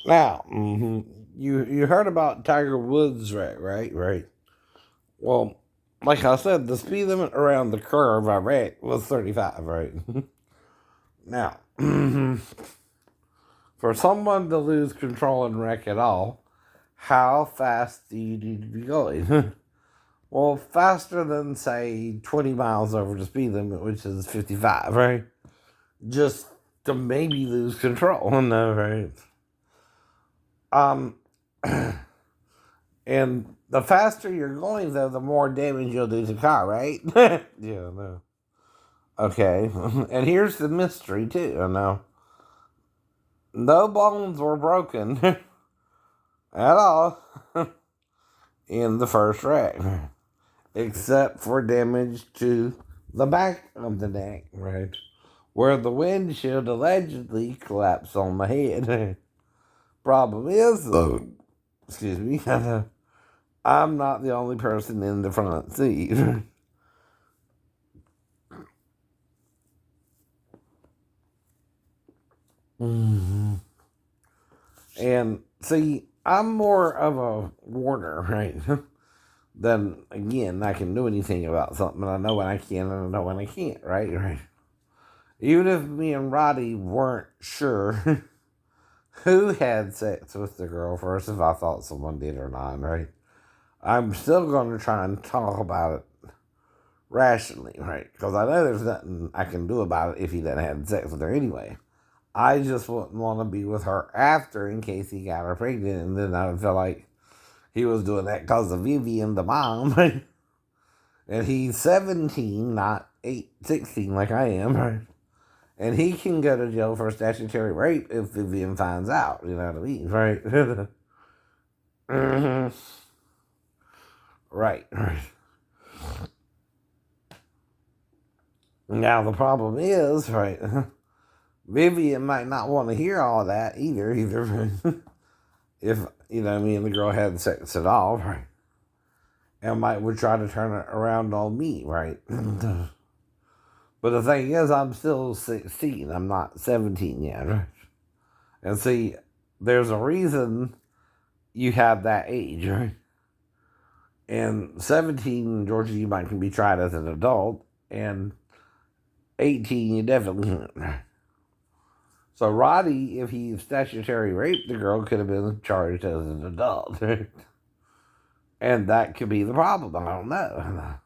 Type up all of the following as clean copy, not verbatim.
Now, you heard about Tiger Woods, right? Right. Well, like I said, the speed limit around the curve I read was 35, right? Now, for someone to lose control and wreck it all, how fast do you need to be going? Well, faster than, say, 20 miles over the speed limit, which is 55, right? Just to maybe lose control, no, right? Um, and the faster you're going, though, the more damage you'll do to the car, right? Yeah, no. Okay, and here's the mystery, too, I know. No bones were broken at all in the first wreck, except for damage to the back of the neck, right? Where the windshield allegedly collapsed on my head. Problem is, though, excuse me, I'm not the only person in the front seat. Mhm. And see, I'm more of a warner, right? Then again, I can do anything about something. I know when I can and I know when I can't, right? Right. Even if me and Roddy weren't sure who had sex with the girl first, if I thought someone did or not, right? I'm still going to try and talk about it rationally, right? Because I know there's nothing I can do about it if he doesn't have sex with her anyway. I just wouldn't want to be with her after in case he got her pregnant, and then I would feel like he was doing that because of Vivian, the mom, right? And he's 17, not 16 like I am, right? And he can go to jail for statutory rape if Vivian finds out, you know what I mean, right? Mhm. Right, right. Now the problem is, right, Vivian might not want to hear all that either, if, you know, me and the girl had sex at all, right? And might would try to turn it around on me, right? But the thing is, I'm still 16. I'm not 17 yet, right? And see, there's a reason you have that age, right? And 17 in Georgia, you might can be tried as an adult, and 18, you definitely can't. So Roddy, if he statutory raped the girl, could have been charged as an adult. And that could be the problem. I don't know.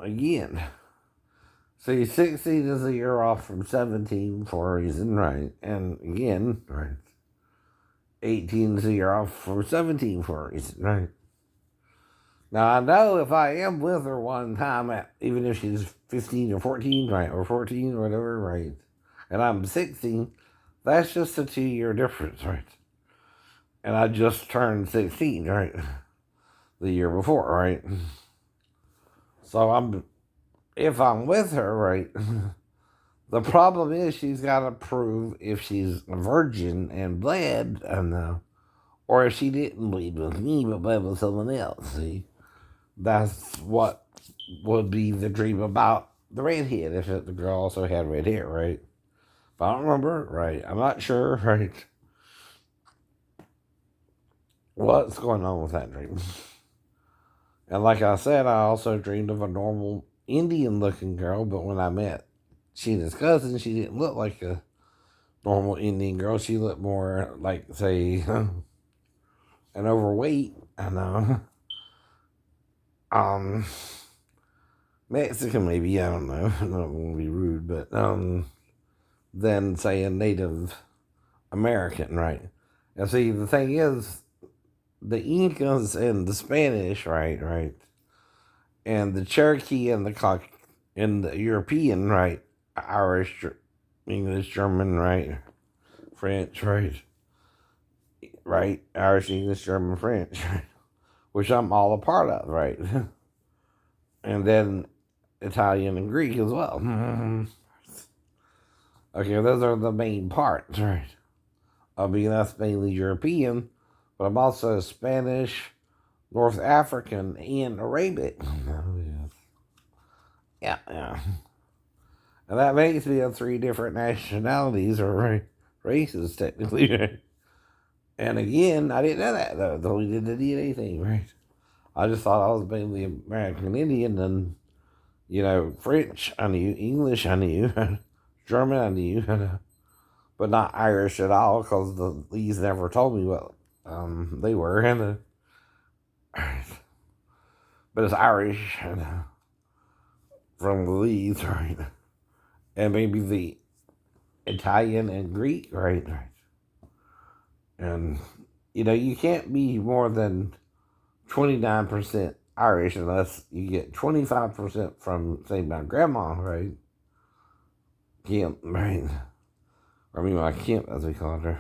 Again, see, 16 is a year off from 17 for a reason, right? And again, right, 18 is a year off from 17 for a reason, right? Now, I know if I am with her one time, even if she's 15 or 14, right, or 14 or whatever, right, and I'm 16, that's just a 2 year difference, right? And I just turned 16, right, the year before, right? So if I'm with her, right, the problem is she's got to prove if she's a virgin and bled, or if she didn't bleed with me but bled with someone else. See, that's what would be the dream about the redhead if the girl also had red hair, right? But I don't remember, right? I'm not sure, right? What's going on with that dream? And like I said, I also dreamed of a normal Indian looking girl, but when I met Sheena's cousin, she didn't look like a normal Indian girl. She looked more like, say, an overweight, I know. Um, Mexican maybe, I don't know. I don't want to be rude, but than say a Native American, right? And see, the thing is, the Incas and the Spanish, right, and the Cherokee and and the European, right, Irish, English, German, right, French, right, Irish, English, German, French, which I'm all a part of, right, and then Italian and Greek as well. Okay, those are the main parts, right? I mean, that's mainly European, but I'm also Spanish, North African, and Arabic. Oh, yeah. Yeah, yeah. And that makes me of 3 different nationalities or races, technically, right? And again, I didn't know that, though we didn't need anything, right? I just thought I was mainly American Indian, and, French, I knew, English, I knew, German, I knew, but not Irish at all, because the Lees never told me what they were, but it's Irish, from the Lees, right? And maybe the Italian and Greek, right? And, you can't be more than 29% Irish unless you get 25% from, say, my grandma, right? Kemp, right? I mean, my Kemp, as we called her.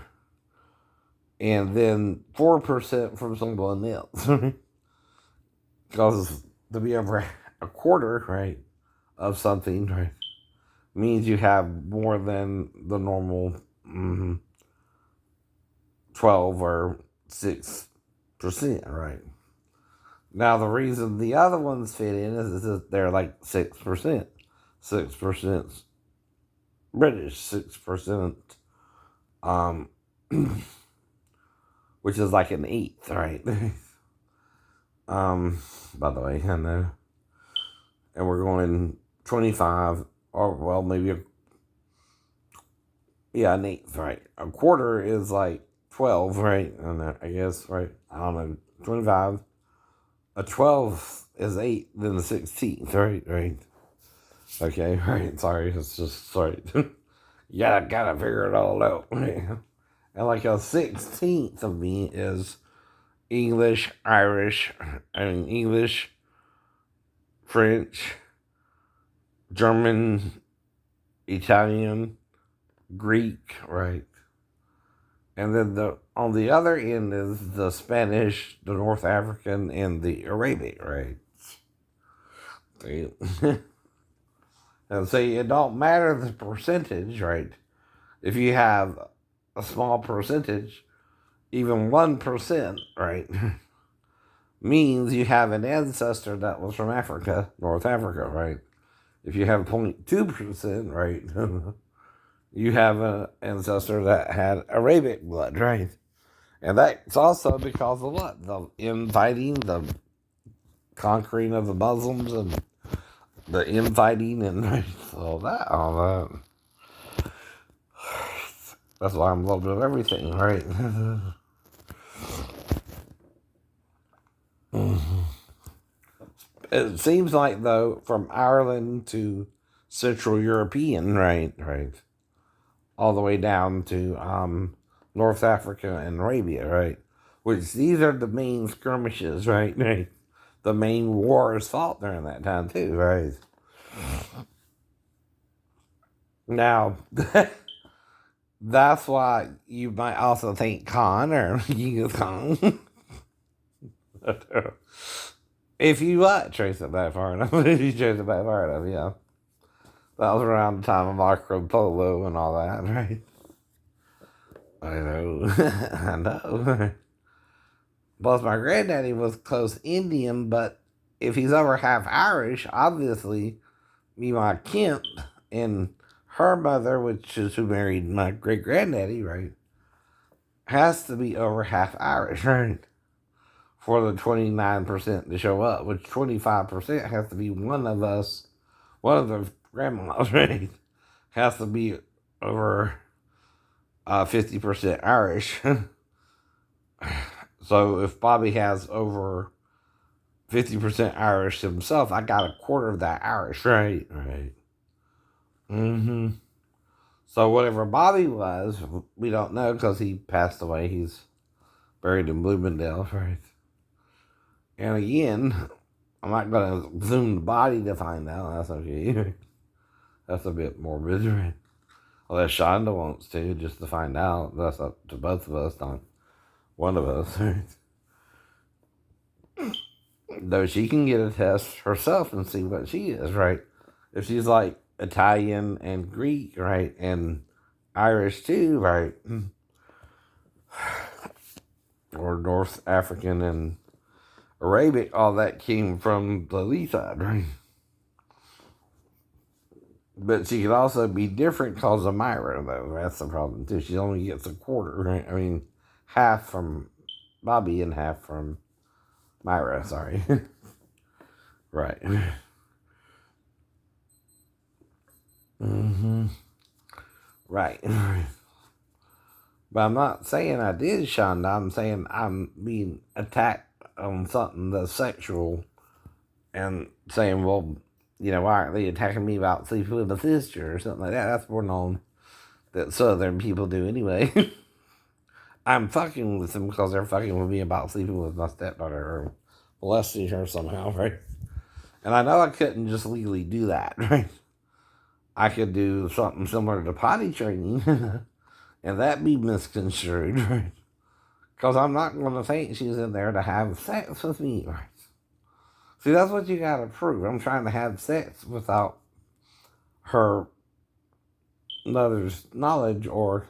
And then 4% from someone else, right? Because to be over a quarter, right, of something, right, means you have more than the normal 12 or 6%, right? Now, the reason the other ones fit in is that they're like 6%. 6% British, 6%, which is like an eighth, right? By the way, I know. And we're going 25, or well, maybe an eighth, right? A quarter is like 12, right? And I guess, right? I don't know, 25. A 12 is 8, then the 16th, right? Right. Okay, right. Sorry, it's just, sorry. Gotta figure it all out. And like a 16th of me is English, English, French, German, Italian, Greek, right? And then on the other end is the Spanish, the North African, and the Arabic, right? And see, it don't matter the percentage, right? If you have a small percentage, even 1%, right, means you have an ancestor that was from Africa, North Africa, right? If you have 0.2%, right, you have an ancestor that had Arabic blood, right? And that's also because of what? The infighting, the conquering of the Muslims, and the infighting, and all that. That's why I'm a little bit of everything, right? It seems like, though, from Ireland to Central European, right, all the way down to North Africa and Arabia, right, which these are the main skirmishes, right, the main wars fought during that time too, right? Now, that's why you might also think Khan or Genghis Khan. If you trace it back far enough, yeah. That was around the time of Marco Polo and all that, right? I know. I know. Plus, my granddaddy was close Indian, but if he's over half Irish, obviously, my Kemp and her mother, which is who married my great granddaddy, right, has to be over half Irish, right? For the 29% to show up, which 25% has to be one of us, one of the grandmas, right? Has to be over 50% Irish. So if Bobby has over 50% Irish himself, I got a quarter of that Irish, right? Right. So whatever Bobby was, we don't know because he passed away. He's buried in Bloomingdale, right? And again, I'm not going to zoom the body to find out. That's okay. That's a bit morbid, right? Unless Shonda wants to, just to find out. That's up to both of us, not one of us, right? Though she can get a test herself and see what she is, right? If she's like Italian and Greek, right? And Irish too, right? Or North African and Arabic, all that came from the Lee side, right? But she could also be different because of Myra, though. That's the problem, too. She only gets a quarter, right? I mean, half from Bobby and half from Myra, sorry. Right. Mm-hmm. Right. But I'm not saying I did, Shonda. I'm saying I'm being attacked on something that's sexual and saying, well, why aren't they attacking me about sleeping with my sister or something like that? That's more known that Southern people do anyway. I'm fucking with them because they're fucking with me about sleeping with my stepdaughter or molesting her somehow, right? And I know I couldn't just legally do that, right? I could do something similar to potty training, and that be misconstrued, right? Because I'm not going to think she's in there to have sex with me, right? See, that's what you got to prove. I'm trying to have sex without her mother's knowledge or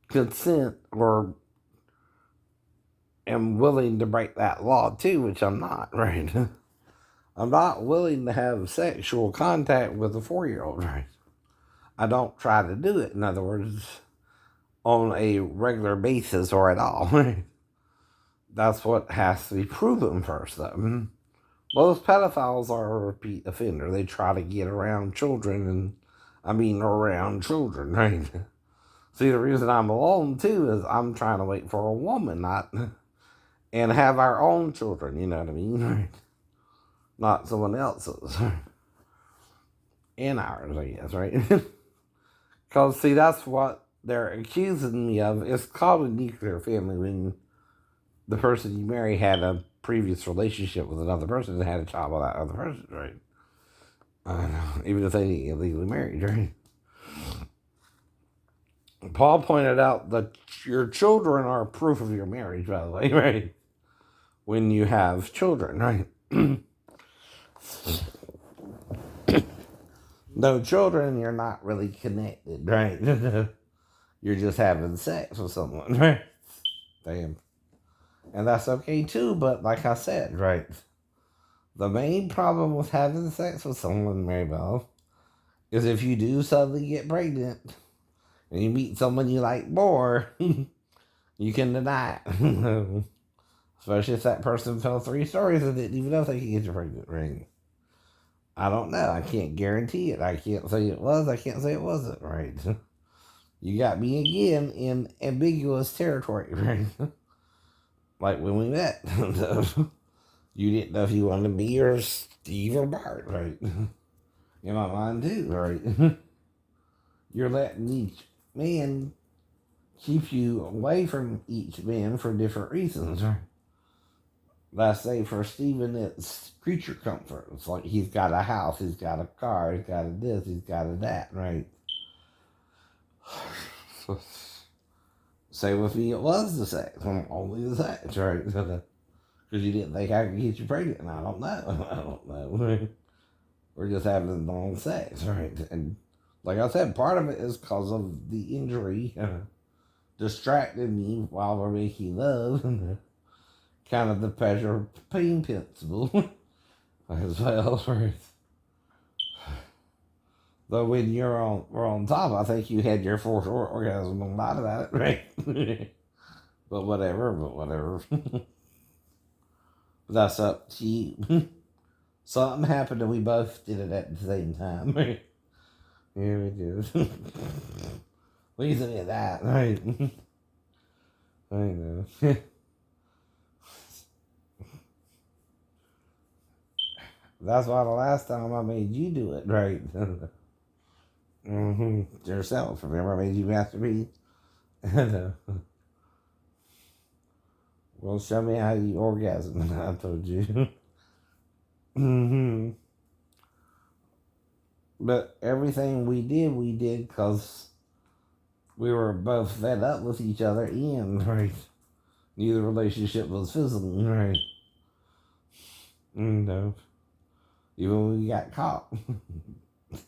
consent, or am willing to break that law too, which I'm not, right? I'm not willing to have sexual contact with a 4-year-old, right? I don't try to do it, in other words, on a regular basis or at all. Right? That's what has to be proven first, though. Most pedophiles are a repeat offender. They try to get around children, around children, right? See, the reason I'm alone, too, is I'm trying to wait for a woman, and have our own children, you know what I mean? Right? Not someone else's. And ours, I guess, right? Because, see, that's what they're accusing me of. It's called a nuclear family when the person you marry had a previous relationship with another person and had a child with that other person, right? Even if they ain't illegally married, right? Paul pointed out that your children are proof of your marriage, by the way, right? When you have children, right? No children, you're not really connected, right? You're just having sex with someone, right? Damn. And that's okay too, but like I said, right? The main problem with having sex with someone, Maribel, is if you do suddenly get pregnant and you meet someone you like more, you can deny it. Especially if that person fell 3 stories and didn't even know they could get you pregnant, right? I don't know. I can't guarantee it. I can't say it was. I can't say it wasn't, right? You got me again in ambiguous territory, right? Like when we met. You didn't know if you wanted me or Steve or Bart, right? In my mind too, right? You're letting each man keep you away from each man for different reasons, right? Let's say for Steven, it's creature comfort. It's like he's got a house, he's got a car, he's got a this, he's got a that, right? Same with me, it was the sex. Only the sex, right? Because you didn't think I could get you pregnant, and I don't know. I don't know. We're just having long sex, right? And like I said, part of it is because of the injury distracted me while we're making love, and kind of the pleasure pain principle as well, right? Though when we're on top, I think you had your fourth orgasm and lied about it, right? But whatever. That's up to you. Something happened and we both did it at the same time. Right? Yeah, we did. What do you think of that? Right? I know. That's why the last time I made you do it, right? Yourself. Remember I made you masturbate? Well, show me how you orgasm. I told you. But everything we did because we were both fed up with each other and, right? Neither relationship was fizzling, right? No. Even when we got caught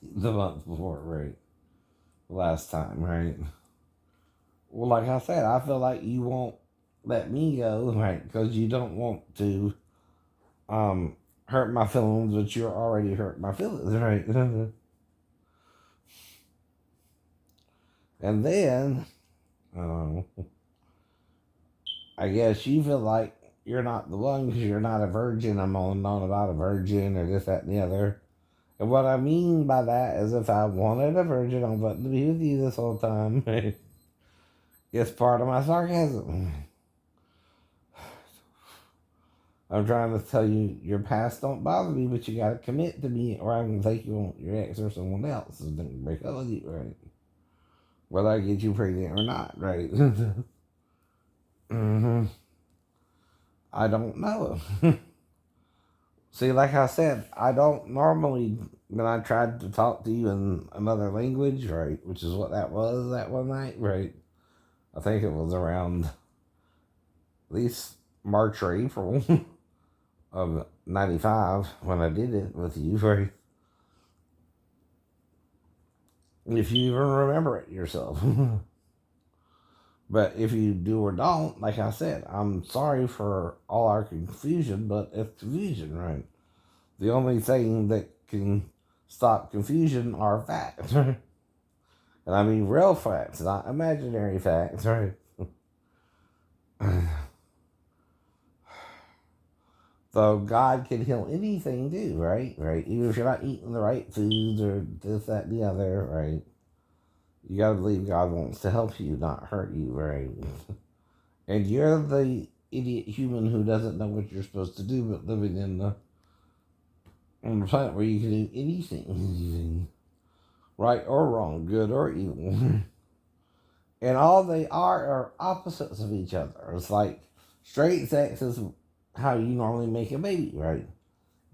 the month before, right? Last time, right? Well, like I said, I feel like you won't let me go, right? Because you don't want to hurt my feelings, but you're already hurt my feelings, right? And then, um, I guess you feel like you're not the one because you're not a virgin. I'm on about a virgin or this, that, and the other. And what I mean by that is if I wanted a virgin, I wouldn't be with you this whole time. It's part of my sarcasm. I'm trying to tell you your past don't bother me, but you gotta commit to me or I'm gonna take you on your ex or someone else and then break up with you, right? Whether I get you pregnant or not, right? hmm I don't know. See, like I said, I don't normally, when I tried to talk to you in another language, right, which is what that was that one night, right? I think it was around at least March or April of 95 when I did it with you, right? If you even remember it yourself. But if you do or don't, like I said, I'm sorry for all our confusion, but it's confusion, right? The only thing that can stop confusion are facts, right? And I mean real facts, not imaginary facts, right? So God can heal anything too, right? Right? Even if you're not eating the right foods or this, that, and the other, right? You gotta believe God wants to help you, not hurt you, right? And you're the idiot human who doesn't know what you're supposed to do, but living in the on the planet where you can do anything, right or wrong, good or evil. And all they are opposites of each other. It's like straight sex is how you normally make a baby, right?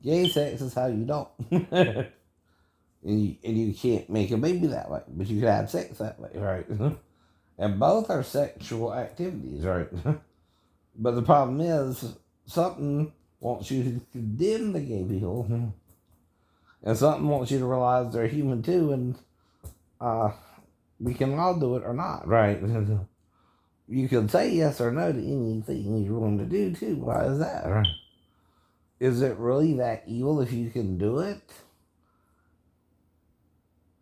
Gay sex is how you don't. And you can't make a baby that way, but you can have sex that way, right? And both are sexual activities, right? But the problem is, something wants you to condemn the gay people, and something wants you to realize they're human too, and uh, we can all do it or not, right? You can say yes or no to anything you're willing to do too. Why is that, right? Is it really that evil if you can do it?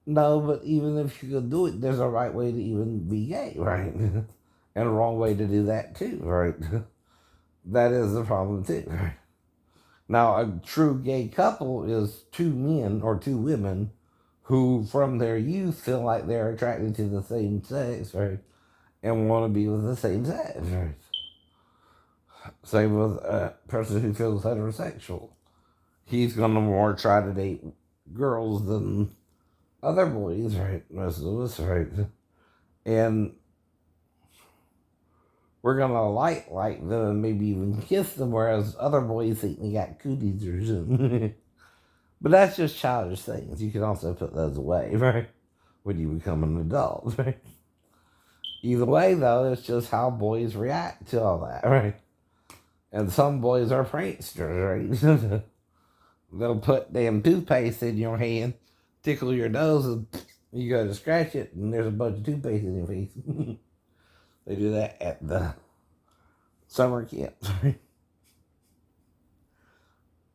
No, but even if you could do it, there's a right way to even be gay, right? And a wrong way to do that too, right? That is the problem too, right? Now, a true gay couple is two men or two women who, from their youth, feel like they're attracted to the same sex, right? And want to be with the same sex, right? Same with a person who feels heterosexual. He's going to more try to date girls than other boys, right? Most of us, right? And we're going to like them and maybe even kiss them, whereas other boys think they got cooties or something. But that's just childish things. You can also put those away, right? When you become an adult, right? Either way, though, it's just how boys react to all that, right? And some boys are pranksters, right? They'll put damn toothpaste in your hand, tickle your nose, and you go to scratch it, and there's a bunch of toothpaste in your face. They do that at the summer camps, right?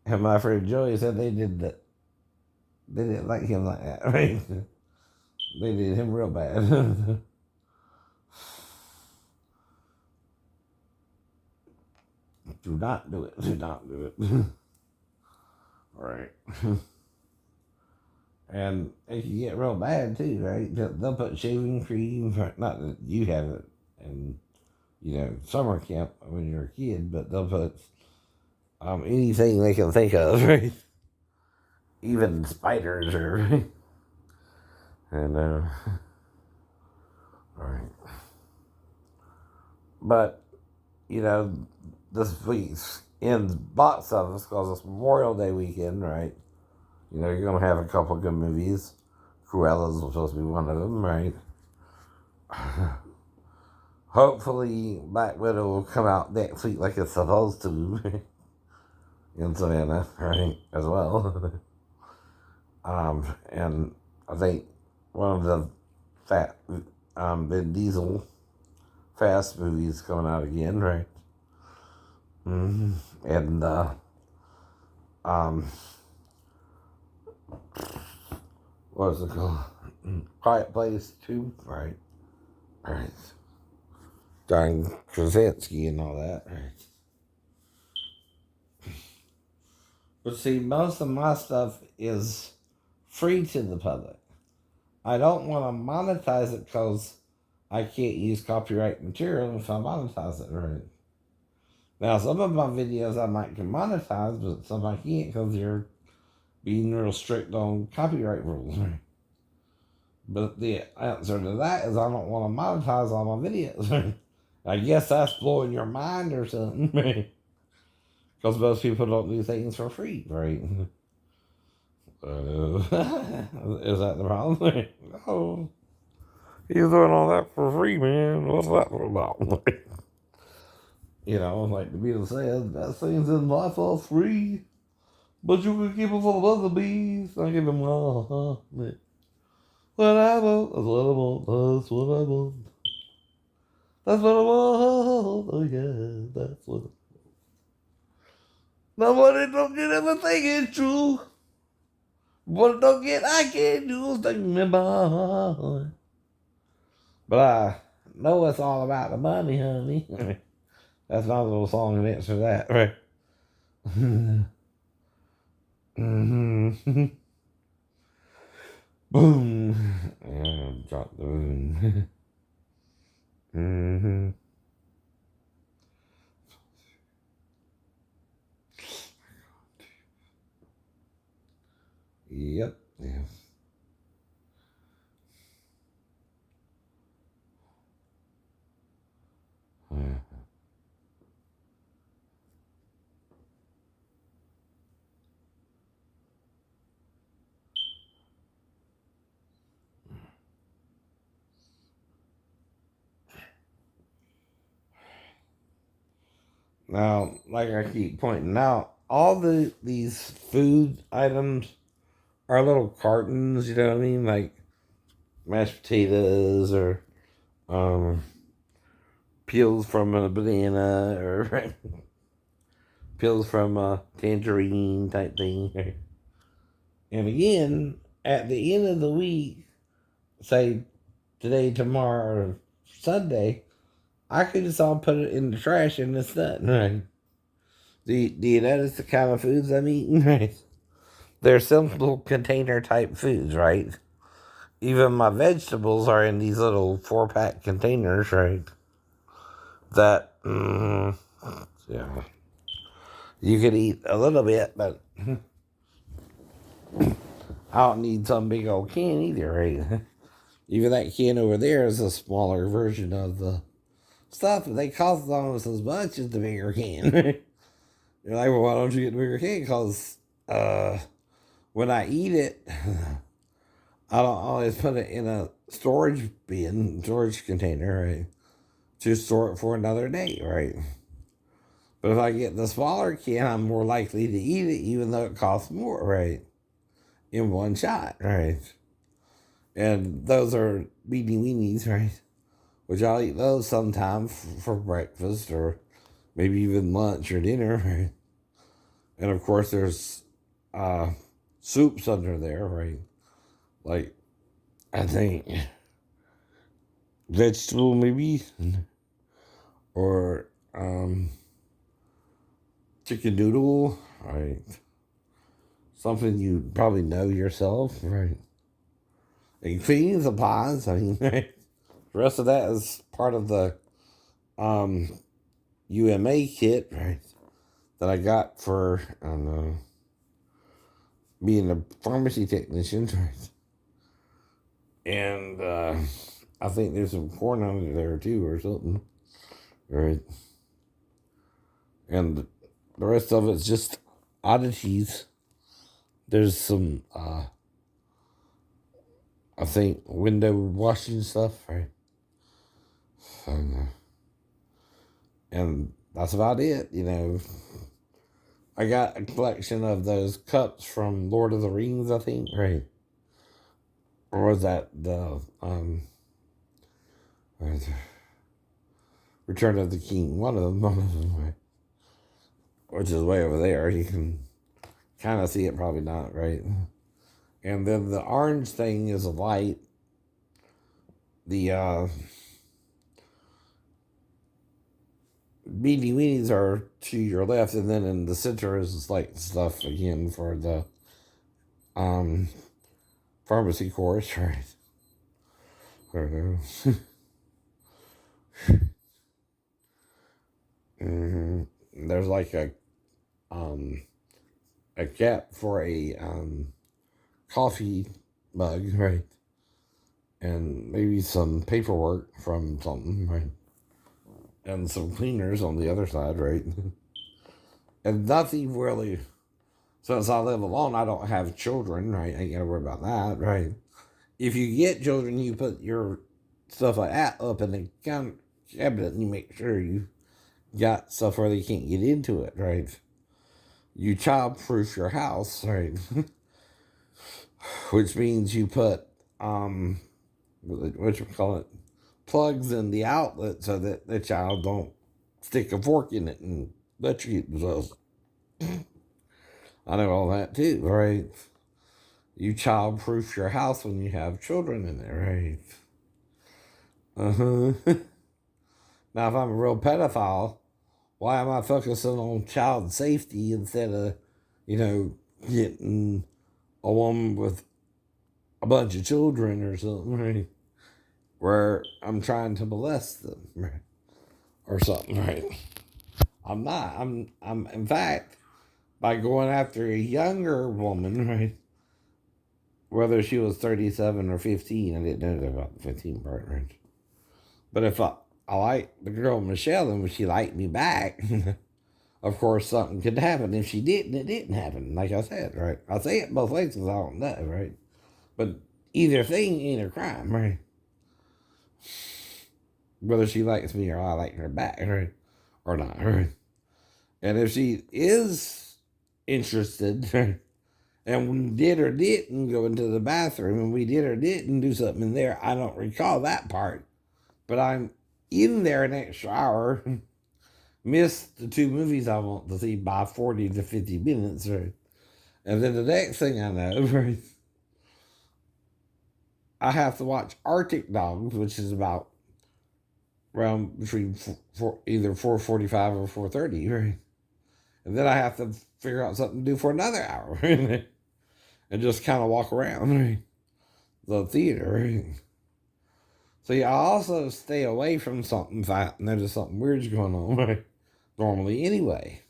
And my friend Joey said they did that. They didn't like him like that, right? They did him real bad. Do not do it. Do not do it. All right. And it can get real bad too, right? They'll put shaving cream, not that you have it in, summer camp when you're a kid, but they'll put anything they can think of, right? Even spiders or, and, all right. But, this week's in box office because it's Memorial Day weekend, right? You're going to have a couple good movies. Cruella's supposed to be one of them, right? Hopefully, Black Widow will come out next week like it's supposed to in Savannah, right? As well. And I think one of the Vin Diesel Fast movies coming out again, right? And um, what is it called? Quiet Place 2, right? Right. John Krasinski and all that, right? But see, most of my stuff is free to the public. I don't want to monetize it because I can't use copyright material if I monetize it, right? Now, some of my videos I might can monetize, but some I can't because you're being real strict on copyright rules. Right? But the answer to that is I don't want to monetize all my videos. Right? I guess that's blowing your mind or something. Because most people don't do things for free, right? Is that the problem? No. You're doing all that for free, man. What's that about? You know, like the Beatles said, best things in life are free, but you can keep them for other bees. I give them all. What I want, that's what I want, that's what I want. That's what I want, oh yeah, that's what I want. Nobody don't get everything is true. What don't get, I can't do things about. But I know it's all about the money, honey. That's my little song and answer to that, right? Mm-hmm. Boom. Yeah, drop the boom. Mm-hmm. Yep. Yeah. Now, like I keep pointing out, all these food items are little cartons. You know what I mean? Like mashed potatoes or um, peels from a banana or peels from a tangerine type thing. And again, at the end of the week, say today, tomorrow, or Sunday, I could just all put it in the trash and it's done, right? Do you notice the kind of foods I'm eating, right? They're simple container type foods, right? Even my vegetables are in these little 4-pack containers, right? That, yeah, you could eat a little bit, but I don't need some big old can either, right? Even that can over there is a smaller version of the stuff, but they cost almost as much as the bigger can. You're like, well, why don't you get the bigger can? Because when I eat it, I don't always put it in a storage container, right? To store it for another day, right? But if I get the smaller can, I'm more likely to eat it, even though it costs more, right? In one shot, right? And those are beanie weenies, right? Which I'll eat those sometimes for breakfast or maybe even lunch or dinner, right? And of course, there's soups under there, right? Like, I think vegetable maybe, or chicken noodle, right? Something you probably know yourself, right? And cleaning supplies, I mean, right? The rest of that is part of the um, UMA kit, right? That I got for, I don't know, being a pharmacy technician, right? And I think there's some corn under there too, or something, right? And the rest of it's just oddities. There's some, I think, window washing stuff, right? And that's about it, you know. I got a collection of those cups from Lord of the Rings, I think, right? Or was that the Return of the King? One of them, right? Which is way over there. You can kind of see it, probably not, right? And then the orange thing is a light. The beanie weenies are to your left, and then in the center is like stuff again for the um pharmacy course, right? Mm-hmm. There's like um a cap for a coffee mug, right? And maybe some paperwork from something, right? And some cleaners on the other side, right? And nothing really. Since I live alone, I don't have children, right? I ain't gotta worry about that, right? If you get children, you put your stuff like that up in the cabinet and you make sure you got stuff where they can't get into it, right? You child-proof your house, right? Which means you put what you call it, plugs in the outlet so that the child don't stick a fork in it and electrocute themselves. I know all that too, right? You child-proof your house when you have children in there, right? Uh-huh. Now, if I'm a real pedophile, why am I focusing on child safety instead of, getting a woman with a bunch of children or something, right? Where I'm trying to molest them, right? Or something, right? I'm not. I'm in fact, by going after a younger woman, right? Whether she was 37 or 15, I didn't know about the 15 part, right? But if I like the girl Michelle and if she liked me back, of course something could happen. If she didn't, it didn't happen. Like I said, right? I say it both ways because I don't know, right? But either thing ain't a crime, right? Whether she likes me or I like her back, right? Or not, right? And if she is interested, right? And we did or didn't go into the bathroom and we did or didn't do something in there, I don't recall that part. But I'm in there an extra hour, missed the two movies I want to see by 40 to 50 minutes, right? And then the next thing I know, right, I have to watch Arctic Dogs, which is about around between either 4:45 or 4:30, right? And then I have to figure out something to do for another hour, right? And just kind of walk around, right? The theater, right? So yeah, I also stay away from something if I notice something weird's going on, right? Normally anyway.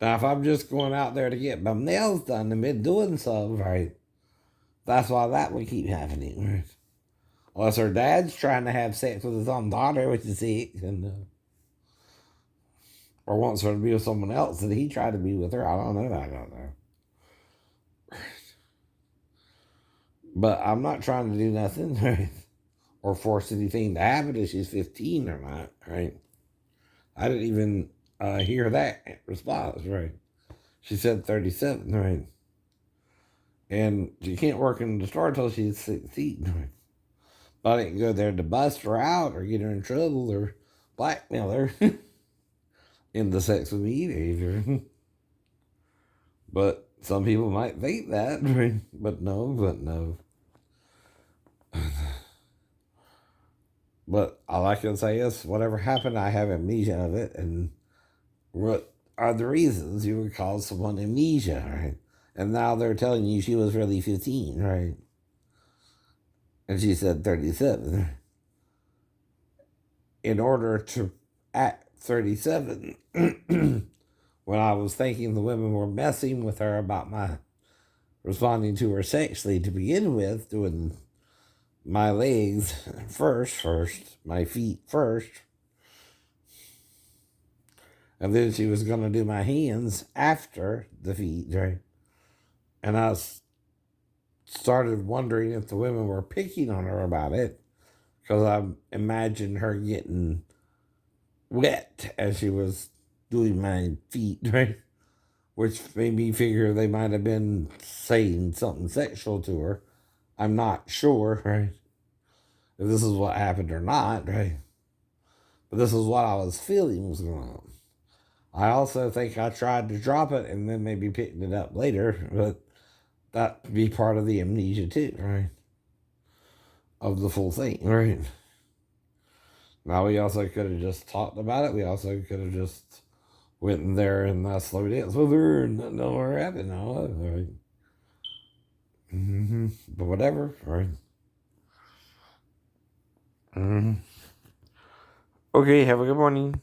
Now, if I'm just going out there to get my nails done and been doing so, right, that's why that would keep happening, right? Unless her dad's trying to have sex with his own daughter, which is sick, or wants her to be with someone else that he tried to be with her. I don't know. But I'm not trying to do nothing, right? Or force anything to happen if she's 15 or not, right? I didn't even hear that response, right? She said 37, right? And she can't work in the store until she's 16, right? But I didn't go there to bust her out or get her in trouble or blackmail her into sex with me either. But some people might think that, right? But no. But all I can say is, whatever happened, I have amnesia of it. And what are the reasons you would call someone amnesia, right? And now they're telling you she was really 15, right? And she said 37. In order to act 37, when I was thinking the women were messing with her about my responding to her sexually to begin with, doing my legs first, my feet first, and then she was going to do my hands after the feet, right? And I started wondering if the women were picking on her about it, because I imagined her getting wet as she was doing my feet, right? Which made me figure they might have been saying something sexual to her. I'm not sure, right? If this is what happened or not, right? But this is what I was feeling was going on. I also think I tried to drop it and then maybe picking it up later, but that'd be part of the amnesia too, right? Of the full thing, right? Now we also could have just talked about it. We also could have just went in there and slow dance with her and know what happened. All that, right? But whatever, right? Okay, have a good morning.